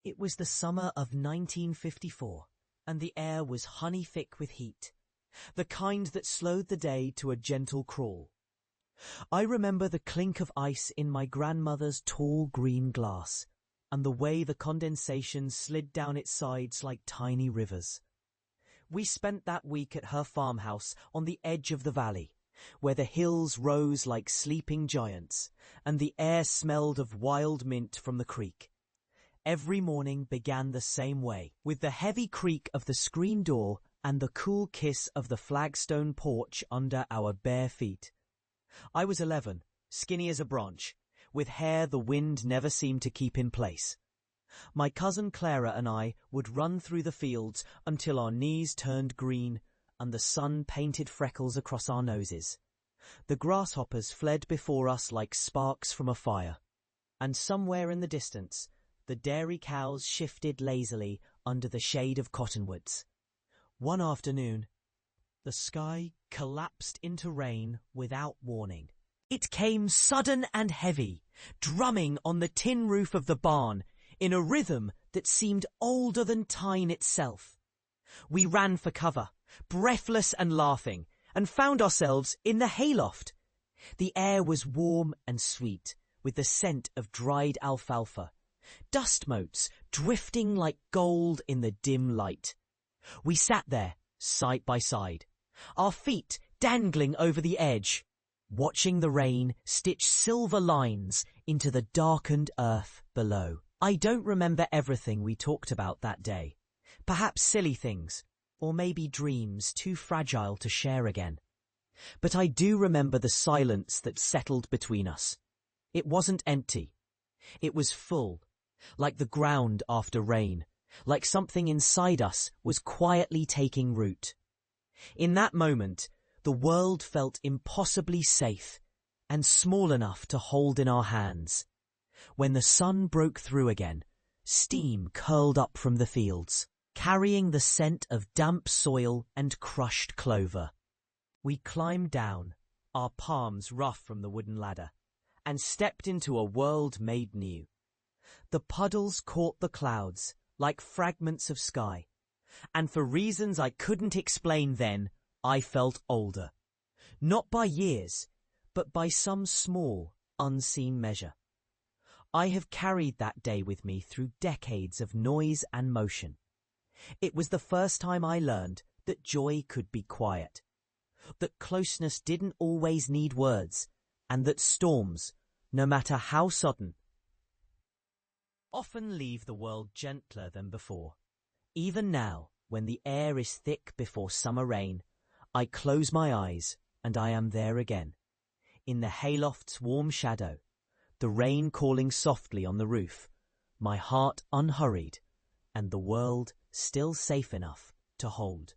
It was the summer of 1954, and the air was honey-thick with heat, the kind that slowed the day to a gentle crawl. I remember the clink of ice in my grandmother's tall green glass, and the way the condensation slid down its sides like tiny rivers. We spent that week at her farmhouse on the edge of the valley, where the hills rose like sleeping giants, and the air smelled of wild mint from the creek. Every morning began the same way, with the heavy creak of the screen door and the cool kiss of the flagstone porch under our bare feet. I was 11, skinny as a branch, with hair the wind never seemed to keep in place. My cousin Clara and I would run through the fields until our knees turned green and the sun painted freckles across our noses. The grasshoppers fled before us like sparks from a fire, and somewhere in the distance, the dairy cows shifted lazily under the shade of cottonwoods. One afternoon, the sky collapsed into rain without warning. It came sudden and heavy, drumming on the tin roof of the barn in a rhythm that seemed older than time itself. We ran for cover, breathless and laughing, and found ourselves in the hayloft. The air was warm and sweet, with the scent of dried alfalfa, dust motes drifting like gold in the dim light. We sat there, side by side, our feet dangling over the edge, watching the rain stitch silver lines into the darkened earth below. I don't remember everything we talked about that day. Perhaps silly things, or maybe dreams too fragile to share again. But I do remember the silence that settled between us. It wasn't empty. It was full, like the ground after rain, like something inside us was quietly taking root. In that moment, the world felt impossibly safe and small enough to hold in our hands. When the sun broke through again, steam curled up from the fields, carrying the scent of damp soil and crushed clover. We climbed down, our palms rough from the wooden ladder, and stepped into a world made new. The puddles caught the clouds like fragments of sky, and for reasons I couldn't explain then, I felt older. Not by years, but by some small, unseen measure. I have carried that day with me through decades of noise and motion. It was the first time I learned that joy could be quiet, that closeness didn't always need words, and that storms, no matter how sudden, often leave the world gentler than before. Even now, when the air is thick before summer rain, I close my eyes and I am there again, in the hayloft's warm shadow, the rain calling softly on the roof, my heart unhurried, and the world still safe enough to hold.